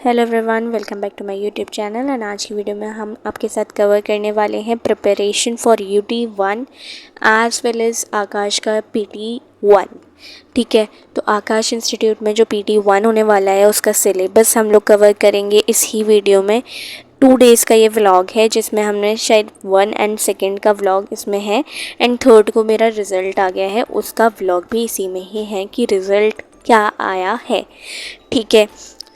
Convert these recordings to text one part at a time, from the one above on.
Hello everyone, welcome back to my YouTube channel. And आज की video में हम आपके साथ कवर करने वाले हैं preparation for UT1 as well as Aakash का PT1। ठीक है, तो आकाश इंस्टीट्यूट में जो PT1 होने वाला है उसका सिलेबस हम लोग कवर करेंगे इस ही वीडियो में। 2 डेज़ का ये व्लॉग है जिसमें हमने शायद 1 एंड 2 का व्लॉग इसमें है एंड 3 को मेरा रिज़ल्ट आ गया है, उसका व्लॉग भी इसी में ही है कि रिज़ल्ट क्या आया है। ठीक है,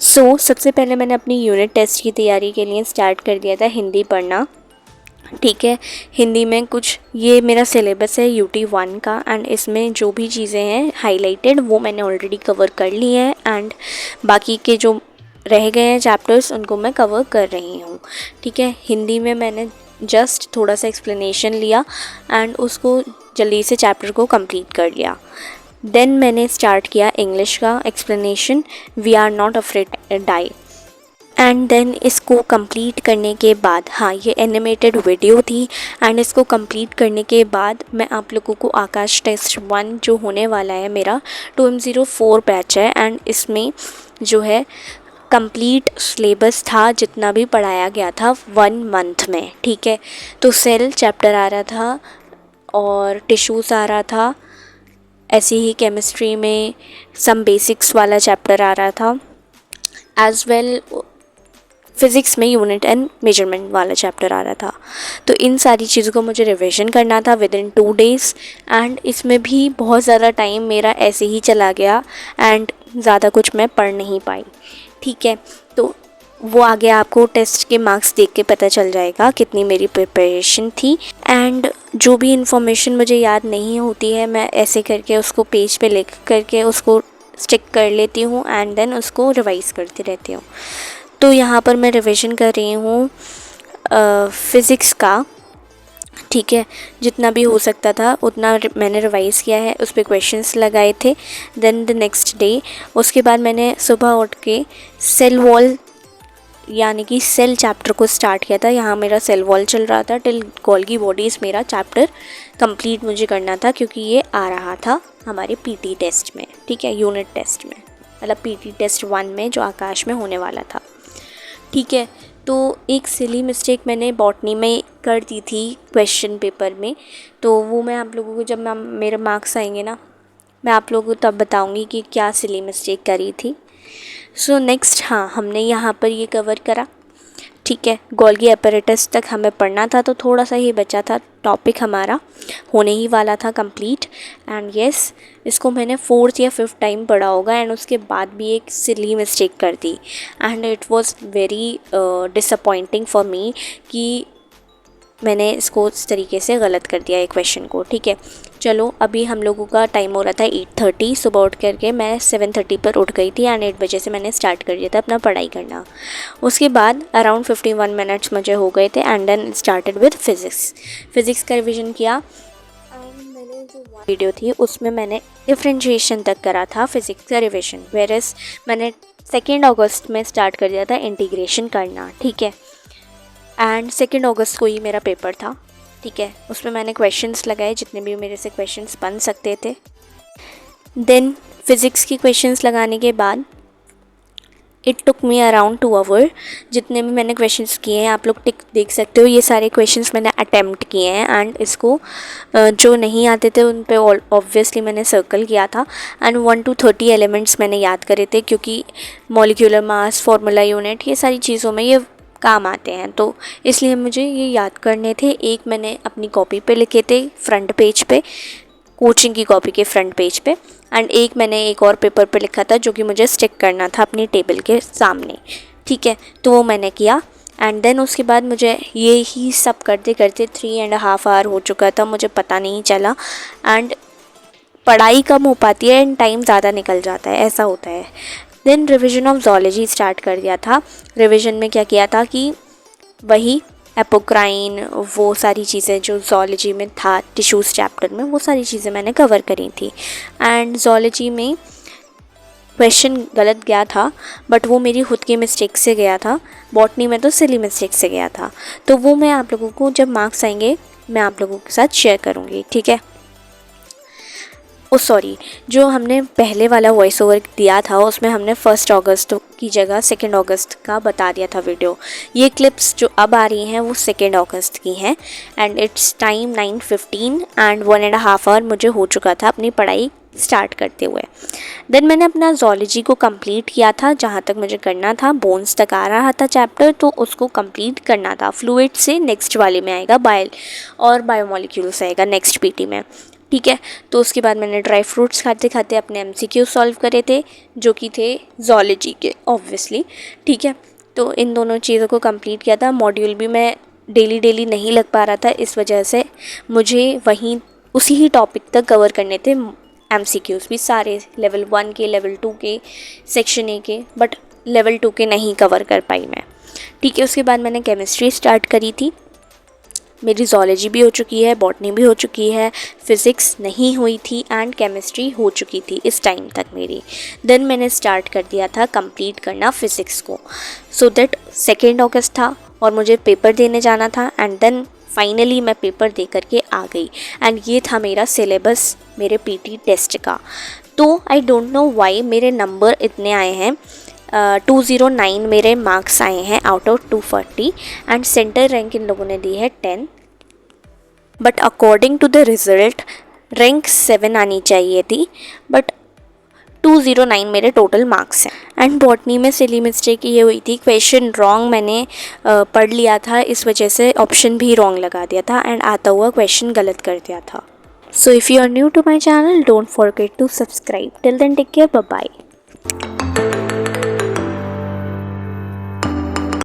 सबसे पहले मैंने अपनी यूनिट टेस्ट की तैयारी के लिए स्टार्ट कर दिया था हिंदी पढ़ना। ठीक है, हिंदी में कुछ ये मेरा सिलेबस है UT1 का एंड इसमें जो भी चीज़ें हैं हाईलाइटेड वो मैंने ऑलरेडी कवर कर ली है एंड बाकी के जो रह गए हैं चैप्टर्स उनको मैं कवर कर रही हूँ। ठीक है, हिंदी में मैंने जस्ट थोड़ा सा एक्सप्लेनेशन लिया एंड उसको जल्दी से चैप्टर को कंप्लीट कर लिया। देन मैंने स्टार्ट किया इंग्लिश का explanation, we are not afraid die. And then इसको कंप्लीट करने के बाद, हाँ ये एनिमेटेड वीडियो थी एंड इसको कंप्लीट करने के बाद मैं आप लोगों को आकाश टेस्ट 1 जो होने वाला है मेरा 2M04 बैच है एंड इसमें जो है कंप्लीट सिलेबस था जितना भी पढ़ाया गया था 1 मंथ में। ठीक है, तो सेल चैप्टर आ रहा था और टिश्यूज़ आ रहा था, ऐसे ही केमिस्ट्री में सम बेसिक्स वाला चैप्टर आ रहा था, एज वेल फिज़िक्स में यूनिट एंड मेजरमेंट वाला चैप्टर आ रहा था। तो इन सारी चीज़ों को मुझे रिवीजन करना था विद इन 2 डेज़ एंड इसमें भी बहुत ज़्यादा टाइम मेरा ऐसे ही चला गया एंड ज़्यादा कुछ मैं पढ़ नहीं पाई। ठीक है, तो वो आगे आपको टेस्ट के मार्क्स देख के पता चल जाएगा कितनी मेरी प्रिपरेशन थी। एंड जो भी इंफॉर्मेशन मुझे याद नहीं होती है मैं ऐसे करके उसको पेज पे लिख करके उसको स्टिक कर लेती हूँ एंड देन उसको रिवाइज़ करती रहती हूँ। तो यहाँ पर मैं रिवीजन कर रही हूँ फ़िज़िक्स का। ठीक है, जितना भी हो सकता था उतना मैंने रिवाइज़ किया है, उस पर क्वेश्चंस लगाए थे। देन द नेक्स्ट डे उसके बाद मैंने सुबह उठ के सेल वॉल यानी कि सेल चैप्टर को स्टार्ट किया था। यहाँ मेरा सेल वॉल चल रहा था टिल गोल्गी बॉडीज़, मेरा चैप्टर कंप्लीट मुझे करना था क्योंकि ये आ रहा था हमारे PT टेस्ट में। ठीक है, यूनिट टेस्ट में, मतलब PT टेस्ट 1 में जो आकाश में होने वाला था। ठीक है, तो एक सिली मिस्टेक मैंने बॉटनी में कर दी थी क्वेश्चन पेपर में, तो वो मैं आप लोगों को जब मेरे मार्क्स आएंगे ना मैं आप लोगों को तब बताऊंगी कि क्या सिली मिस्टेक करी थी। नेक्स्ट, हाँ हमने यहाँ पर ये कवर करा। ठीक है, गोल्गी apparatus तक हमें पढ़ना था तो थोड़ा सा ही बचा था, टॉपिक हमारा होने ही वाला था कंप्लीट। एंड यस, इसको मैंने 4th या 5th टाइम पढ़ा होगा एंड उसके बाद भी एक सिली मिस्टेक कर दी and it was very disappointing for me कि मैंने इसको इस तरीके से गलत कर दिया एक क्वेश्चन को। ठीक है, चलो अभी हम लोगों का टाइम हो रहा था 8:30। सुबह उठ करके मैं 7:30 पर उठ गई थी एंड 8 बजे से मैंने स्टार्ट कर दिया था अपना पढ़ाई करना। उसके बाद अराउंड 51 मिनट्स मुझे हो गए थे and then started with physics का रिविज़न किया। एंड मैंने जो वीडियो थी उसमें मैंने डिफ्रेंशिएशन तक करा था फिज़िक्स का रिविज़न, वेरएस मैंने 2 अगस्त में स्टार्ट कर दिया था इंटीग्रेशन करना। ठीक है, एंड 2 अगस्त को ही मेरा पेपर था। ठीक है, उसमें मैंने क्वेश्चंस लगाए जितने भी मेरे से क्वेश्चंस बन सकते थे। देन फिज़िक्स की क्वेश्चंस लगाने के बाद it took me around 2 hour. जितने भी मैंने क्वेश्चंस किए हैं आप लोग टिक देख सकते हो, ये सारे क्वेश्चंस मैंने अटेम्प्ट किए हैं एंड इसको जो नहीं आते थे उन पे ऑब्वियसली मैंने सर्कल किया था। एंड 1 to 30 एलिमेंट्स मैंने याद करे थे क्योंकि मॉलिक्यूलर मास, फार्मूला यूनिट, ये सारी चीज़ों में ये काम आते हैं तो इसलिए मुझे ये याद करने थे। एक मैंने अपनी कॉपी पे लिखे थे फ्रंट पेज पे, कोचिंग की कॉपी के फ्रंट पेज पे, एंड एक मैंने एक और पेपर पे लिखा था जो कि मुझे स्टिक करना था अपनी टेबल के सामने। ठीक है, तो वो मैंने किया एंड देन उसके बाद मुझे ये ही सब करते करते 3.5 आवर हो चुका था, मुझे पता नहीं चला। एंड पढ़ाई कम हो पाती है एंड टाइम ज़्यादा निकल जाता है, ऐसा होता है। Then revision of zoology start कर दिया था। रिवीजन में क्या किया था कि वही एपोक्राइन, वो सारी चीज़ें जो ज़ूलॉजी में था टिश्यूज़ चैप्टर में, वो सारी चीज़ें मैंने कवर करी थी। एंड ज़ूलॉजी में क्वेश्चन गलत गया था बट वो मेरी खुद की मिस्टेक से गया था, बॉटनी में तो सिली मिस्टेक से गया था। तो वो मैं आप लोगों को जब मार्क्स आएंगे मैं आप लोगों के साथ शेयर करूँगी। ठीक है, सॉरी, जो हमने पहले वाला वॉइस ओवर दिया था उसमें हमने 1 अगस्त की जगह 2 अगस्त का बता दिया था वीडियो। ये क्लिप्स जो अब आ रही हैं वो 2 अगस्त की हैं and it's time 9:15 and 1.5 hour मुझे हो चुका था अपनी पढ़ाई स्टार्ट करते हुए। देन मैंने अपना ज़ूलॉजी को कंप्लीट किया था, जहाँ तक मुझे करना था। बोन्स तक आ रहा था चैप्टर, तो उसको कंप्लीट करना था। फ्लूइड से नेक्स्ट वाले में आएगा, बायोमोलिक्यूल्स आएगा नेक्स्ट पीटी में, ठीक है। तो उसके बाद मैंने ड्राई फ्रूट्स खाते खाते अपने एमसीक्यू सॉल्व करे थे, जो कि थे ज़ूलॉजी के ऑब्वियसली, ठीक है। तो इन दोनों चीज़ों को कंप्लीट किया था। मॉड्यूल भी मैं डेली नहीं लग पा रहा था, इस वजह से मुझे वहीं उसी ही टॉपिक तक कवर करने थे एमसीक्यूज़ भी सारे, लेवल 1 के, लेवल 2 के, सेक्शन ए के, बट लेवल 2 के नहीं कवर कर पाई मैं, ठीक है। उसके बाद मैंने केमिस्ट्री स्टार्ट करी थी। मेरी ज़ूलॉजी भी हो चुकी है, बॉटनी भी हो चुकी है, फ़िज़िक्स नहीं हुई थी एंड केमिस्ट्री हो चुकी थी इस टाइम तक मेरी। देन मैंने स्टार्ट कर दिया था कंप्लीट करना फ़िज़िक्स को, सो दैट 2 अगस्त था और मुझे पेपर देने जाना था एंड देन फाइनली मैं पेपर दे करके आ गई एंड ये था मेरा सिलेबस मेरे पीटी टेस्ट का। तो आई डोंट नो वाई मेरे नंबर इतने आए हैं, 209 मेरे मार्क्स आए हैं out of 240 and centre rank इन लोगों ने दी है 10, but according to the result rank 7 आनी चाहिए थी, बट 209 मेरे टोटल मार्क्स हैं। एंड बॉटनी में सिली मिस्टेक ये हुई थी, क्वेश्चन रॉन्ग मैंने पढ़ लिया था, इस वजह से ऑप्शन भी रॉन्ग लगा दिया था एंड आता हुआ क्वेश्चन गलत कर दिया था। So if you are new to my channel, don't forget to subscribe. Till then take care, bye bye.